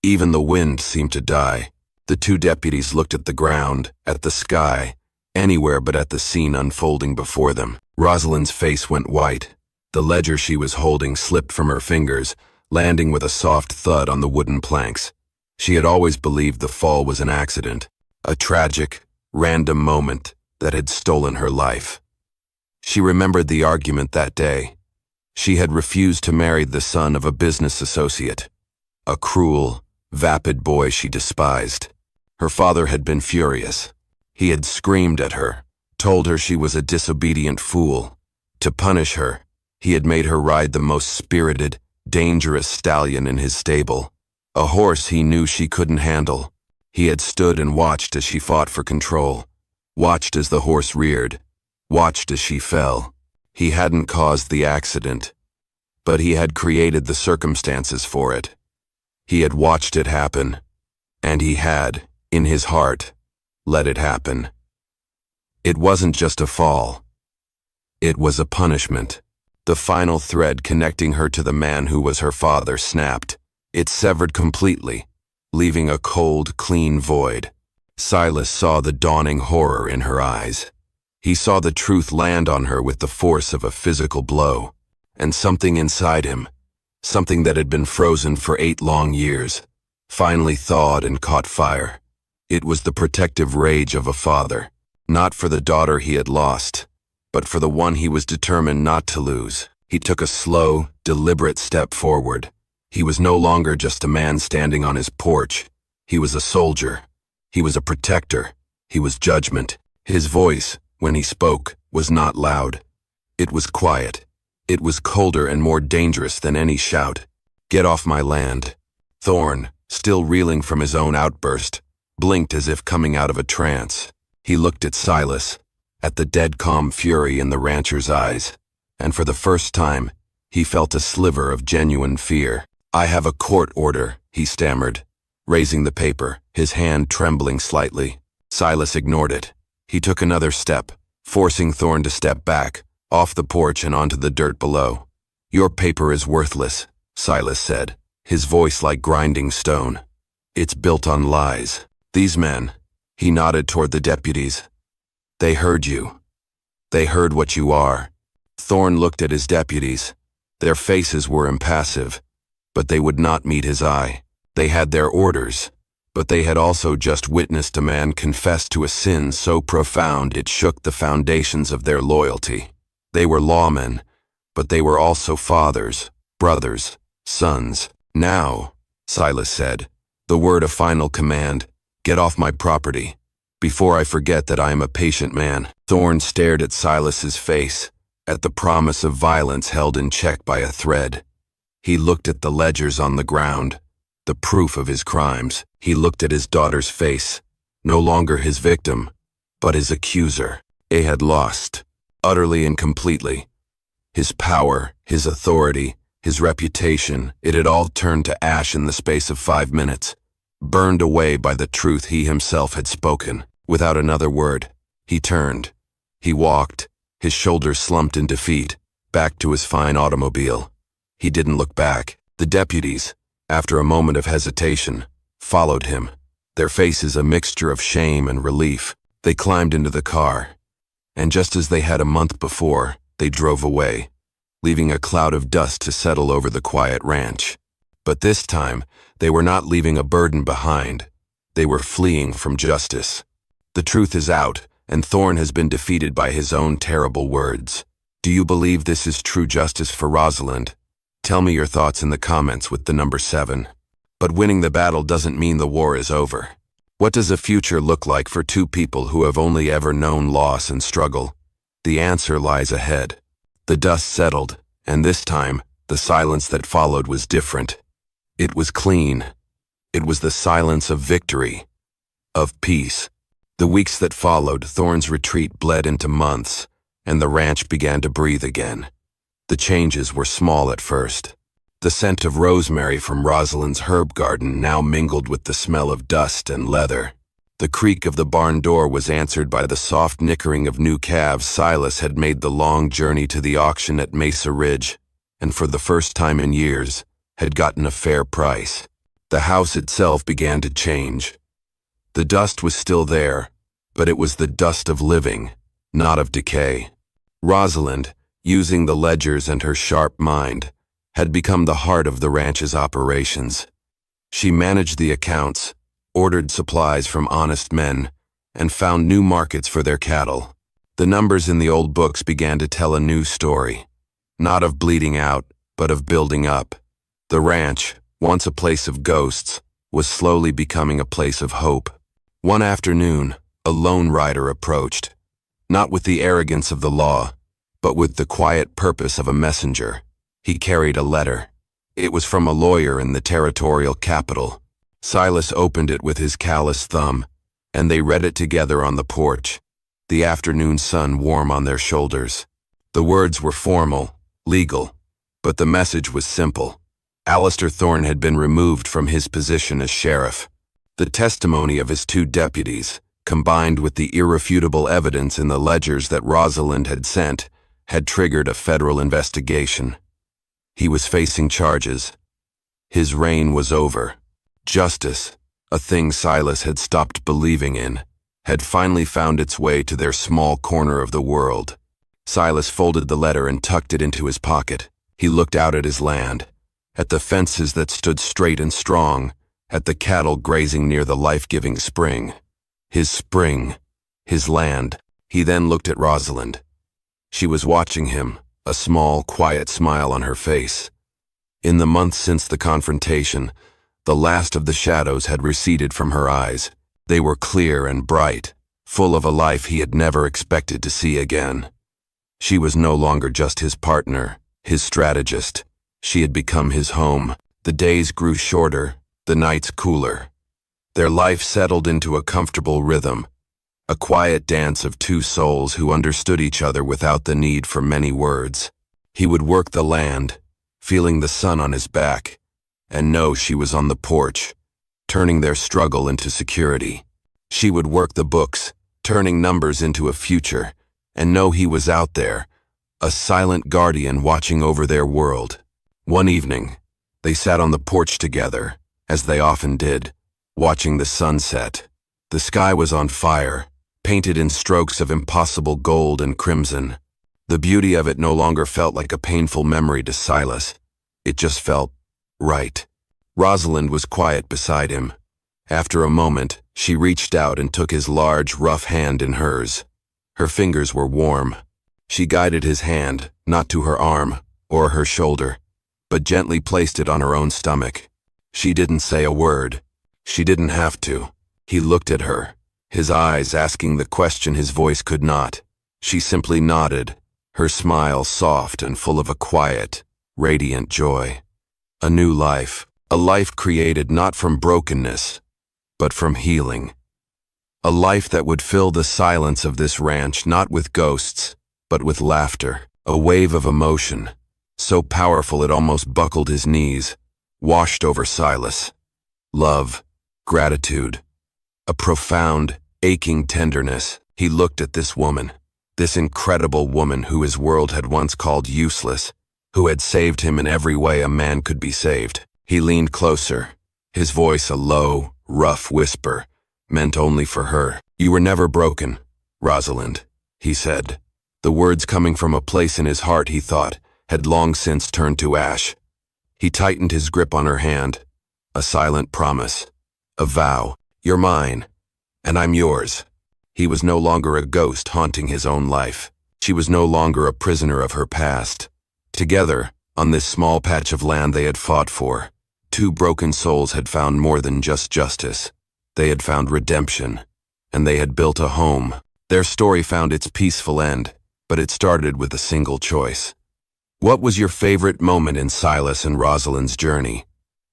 Even the wind seemed to die. The 2 deputies looked at the ground, at the sky, anywhere but at the scene unfolding before them. Rosalind's face went white. The ledger she was holding slipped from her fingers, landing with a soft thud on the wooden planks. She had always believed the fall was an accident, a tragic, random moment that had stolen her life. She remembered the argument that day. She had refused to marry the son of a business associate, a cruel, vapid boy she despised. Her father had been furious. He had screamed at her, told her she was a disobedient fool. To punish her, he had made her ride the most spirited, dangerous stallion in his stable, a horse he knew she couldn't handle. He had stood and watched as she fought for control, watched as the horse reared, watched as she fell. He hadn't caused the accident, but he had created the circumstances for it. He had watched it happen, and he had, in his heart, let it happen. It wasn't just a fall. It was a punishment. The final thread connecting her to the man who was her father snapped. It severed completely, leaving a cold, clean void. Silas saw the dawning horror in her eyes. He saw the truth land on her with the force of a physical blow, and something inside him, something that had been frozen for 8 long years, finally thawed and caught fire. It was the protective rage of a father, not for the daughter he had lost, but for the one he was determined not to lose. He took a slow, deliberate step forward. He was no longer just a man standing on his porch. He was a soldier. He was a protector. He was judgment. His voice, when he spoke, was not loud. It was quiet. It was colder and more dangerous than any shout. "Get off my land." Thorne, still reeling from his own outburst, blinked as if coming out of a trance. He looked at Silas, at the dead calm fury in the rancher's eyes, and for the first time, he felt a sliver of genuine fear. "I have a court order," he stammered, raising the paper, his hand trembling slightly. Silas ignored it. He took another step, forcing Thorne to step back, off the porch and onto the dirt below. "Your paper is worthless," Silas said, his voice like grinding stone. "It's built on lies. These men," he nodded toward the deputies, "they heard you. They heard what you are." Thorne looked at his deputies. Their faces were impassive, but they would not meet his eye. They had their orders, but they had also just witnessed a man confess to a sin so profound it shook the foundations of their loyalty. They were lawmen, but they were also fathers, brothers, sons. "Now," Silas said, the word of final command, "get off my property, before I forget that I am a patient man." Thorne stared at Silas's face, at the promise of violence held in check by a thread. He looked at the ledgers on the ground, the proof of his crimes. He looked at his daughter's face, no longer his victim, but his accuser. He had lost, utterly and completely. His power, his authority, his reputation, it had all turned to ash in the space of 5 minutes, burned away by the truth he himself had spoken. Without another word, he turned. He walked, his shoulders slumped in defeat, back to his fine automobile. He didn't look back. The deputies, after a moment of hesitation, followed him, their faces a mixture of shame and relief. They climbed into the car, and just as they had a month before, they drove away, leaving a cloud of dust to settle over the quiet ranch. But this time, they were not leaving a burden behind. They were fleeing from justice. The truth is out, and Thorne has been defeated by his own terrible words. Do you believe this is true justice for Rosalind? Tell me your thoughts in the comments with the number 7. But winning the battle doesn't mean the war is over. What does a future look like for two people who have only ever known loss and struggle? The answer lies ahead. The dust settled, and this time, the silence that followed was different. It was clean. It was the silence of victory, of peace. The weeks that followed, Thorne's retreat bled into months, and the ranch began to breathe again. The changes were small at first. The scent of rosemary from Rosalind's herb garden now mingled with the smell of dust and leather. The creak of the barn door was answered by the soft nickering of new calves. Silas had made the long journey to the auction at Mesa Ridge, and for the first time in years, had gotten a fair price. The house itself began to change. The dust was still there, but it was the dust of living, not of decay. Rosalind, using the ledgers and her sharp mind, had become the heart of the ranch's operations. She managed the accounts, ordered supplies from honest men, and found new markets for their cattle. The numbers in the old books began to tell a new story, not of bleeding out, but of building up. The ranch, once a place of ghosts, was slowly becoming a place of hope. One afternoon, a lone rider approached, not with the arrogance of the law, but with the quiet purpose of a messenger. He carried a letter. It was from a lawyer in the territorial capital. Silas opened it with his callous thumb, and they read it together on the porch, the afternoon sun warm on their shoulders. The words were formal, legal, but the message was simple. Alistair Thorne had been removed from his position as sheriff. The testimony of his two deputies, combined with the irrefutable evidence in the ledgers that Rosalind had sent, had triggered a federal investigation. He was facing charges. His reign was over. Justice, a thing Silas had stopped believing in, had finally found its way to their small corner of the world. Silas folded the letter and tucked it into his pocket. He looked out at his land, at the fences that stood straight and strong, at the cattle grazing near the life-giving spring. His spring, his land. He then looked at Rosalind. She was watching him, a small, quiet smile on her face. In the months since the confrontation, the last of the shadows had receded from her eyes. They were clear and bright, full of a life he had never expected to see again. She was no longer just his partner, his strategist. She had become his home. The days grew shorter, the nights cooler. Their life settled into a comfortable rhythm, a quiet dance of two souls who understood each other without the need for many words. He would work the land, feeling the sun on his back, and know she was on the porch, turning their struggle into security. She would work the books, turning numbers into a future, and know he was out there, a silent guardian watching over their world. One evening, they sat on the porch together, as they often did, watching the sunset. The sky was on fire, painted in strokes of impossible gold and crimson. The beauty of it no longer felt like a painful memory to Silas. It just felt right. Rosalind was quiet beside him. After a moment, she reached out and took his large, rough hand in hers. Her fingers were warm. She guided his hand, not to her arm or her shoulder, but gently placed it on her own stomach. She didn't say a word. She didn't have to. He looked at her, his eyes asking the question his voice could not. She simply nodded, her smile soft and full of a quiet, radiant joy. A new life, a life created not from brokenness, but from healing. A life that would fill the silence of this ranch not with ghosts, but with laughter. A wave of emotion, so powerful it almost buckled his knees, washed over Silas. Love, gratitude, a profound, aching tenderness. He looked at this woman, this incredible woman who his world had once called useless, who had saved him in every way a man could be saved. He leaned closer, his voice a low, rough whisper, meant only for her. "You were never broken, Rosalind," he said. The words coming from a place in his heart he thought had long since turned to ash. He tightened his grip on her hand, a silent promise, a vow. "You're mine, and I'm yours." He was no longer a ghost haunting his own life. She was no longer a prisoner of her past. Together, on this small patch of land they had fought for, two broken souls had found more than just justice. They had found redemption, and they had built a home. Their story found its peaceful end, but it started with a single choice. What was your favorite moment in Silas and Rosalind's journey?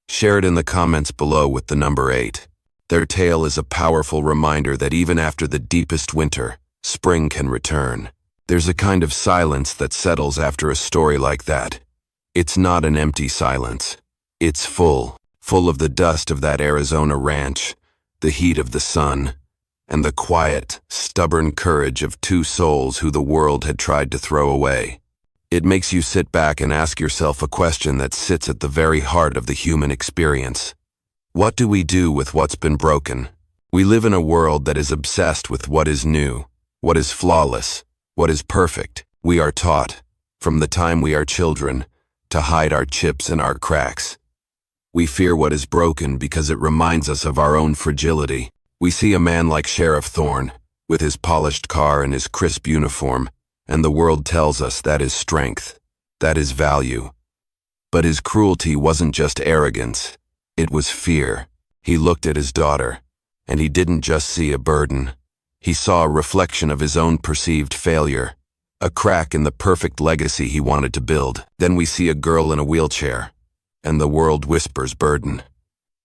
Share it in the comments below with the number 8. Their tale is a powerful reminder that even after the deepest winter, spring can return. There's a kind of silence that settles after a story like that. It's not an empty silence. It's full of the dust of that Arizona ranch, the heat of the sun, and the quiet, stubborn courage of two souls who the world had tried to throw away. It makes you sit back and ask yourself a question that sits at the very heart of the human experience. What do we do with what's been broken? We live in a world that is obsessed with what is new, what is flawless, what is perfect. We are taught, from the time we are children, to hide our chips and our cracks. We fear what is broken because it reminds us of our own fragility. We see a man like Sheriff Thorne, with his polished car and his crisp uniform, and the world tells us that is strength, that is value. But his cruelty wasn't just arrogance, it was fear. He looked at his daughter, and he didn't just see a burden. He saw a reflection of his own perceived failure, a crack in the perfect legacy he wanted to build. Then we see a girl in a wheelchair, and the world whispers burden.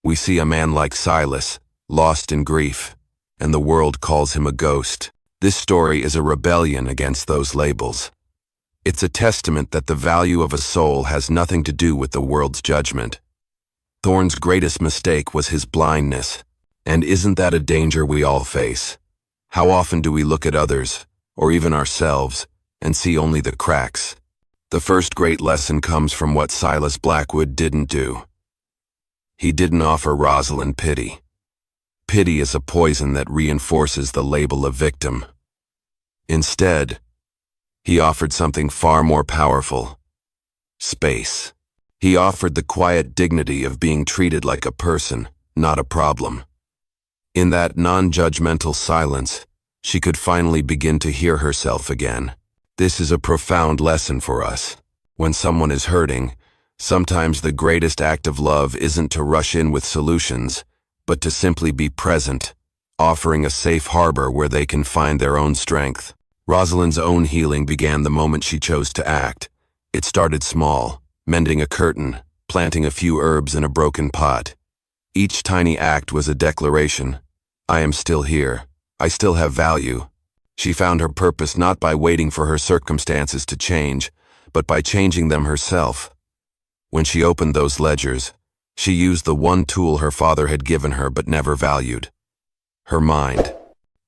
We see a man like Silas, lost in grief, and the world calls him a ghost. This story is a rebellion against those labels. It's a testament that the value of a soul has nothing to do with the world's judgment. Thorne's greatest mistake was his blindness, and isn't that a danger we all face? How often do we look at others, or even ourselves, and see only the cracks? The first great lesson comes from what Silas Blackwood didn't do. He didn't offer Rosalind pity. Pity is a poison that reinforces the label of victim. Instead, he offered something far more powerful: space. He offered the quiet dignity of being treated like a person, not a problem. In that non-judgmental silence, she could finally begin to hear herself again. This is a profound lesson for us. When someone is hurting, sometimes the greatest act of love isn't to rush in with solutions, but to simply be present, offering a safe harbor where they can find their own strength. Rosalind's own healing began the moment she chose to act. It started small, mending a curtain, planting a few herbs in a broken pot. Each tiny act was a declaration: I am still here. I still have value. She found her purpose not by waiting for her circumstances to change, but by changing them herself. When she opened those ledgers, she used the one tool her father had given her but never valued: her mind.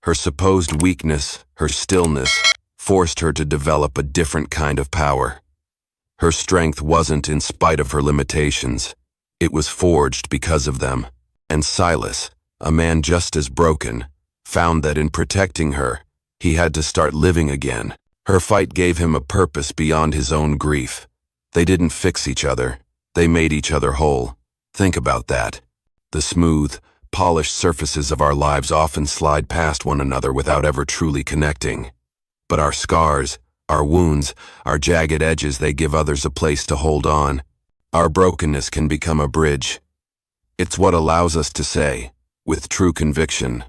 Her supposed weakness, her stillness, forced her to develop a different kind of power. Her strength wasn't in spite of her limitations. It was forged because of them. And Silas, a man just as broken, found that in protecting her, he had to start living again. Her fight gave him a purpose beyond his own grief. They didn't fix each other. They made each other whole. Think about that. The smooth, polished surfaces of our lives often slide past one another without ever truly connecting. But our scars, our wounds, our jagged edges, they give others a place to hold on. Our brokenness can become a bridge. It's what allows us to say, with true conviction,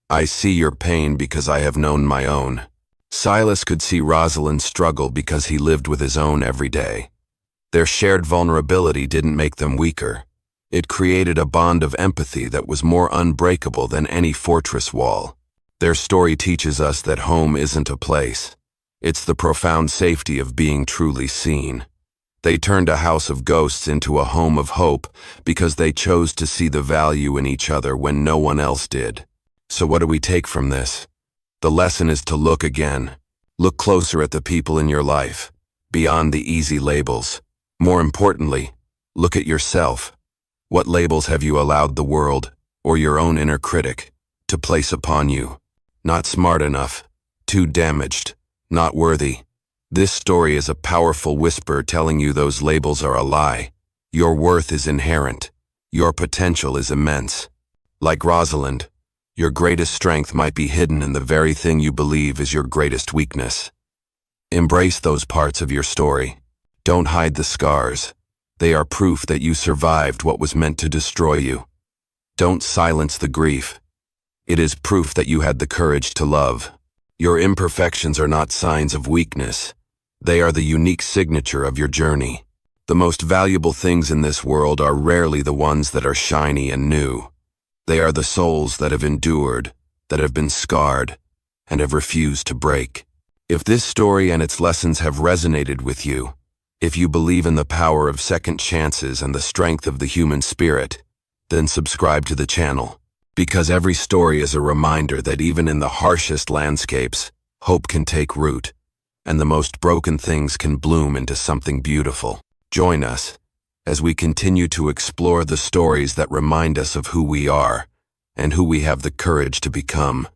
I see your pain because I have known my own. Silas could see Rosalind's struggle because he lived with his own every day. Their shared vulnerability didn't make them weaker. It created a bond of empathy that was more unbreakable than any fortress wall. Their story teaches us that home isn't a place. It's the profound safety of being truly seen. They turned a house of ghosts into a home of hope because they chose to see the value in each other when no one else did. So what do we take from this? The lesson is to look again. Look closer at the people in your life, beyond the easy labels. More importantly, look at yourself. What labels have you allowed the world, or your own inner critic, to place upon you? Not smart enough, too damaged, not worthy. This story is a powerful whisper telling you those labels are a lie. Your worth is inherent. Your potential is immense. Like Rosalind, your greatest strength might be hidden in the very thing you believe is your greatest weakness. Embrace those parts of your story. Don't hide the scars. They are proof that you survived what was meant to destroy you. Don't silence the grief. It is proof that you had the courage to love. Your imperfections are not signs of weakness. They are the unique signature of your journey. The most valuable things in this world are rarely the ones that are shiny and new. They are the souls that have endured, that have been scarred, and have refused to break. If this story and its lessons have resonated with you, if you believe in the power of second chances and the strength of the human spirit, then subscribe to the channel. Because every story is a reminder that even in the harshest landscapes, hope can take root, and the most broken things can bloom into something beautiful. Join us as we continue to explore the stories that remind us of who we are and who we have the courage to become.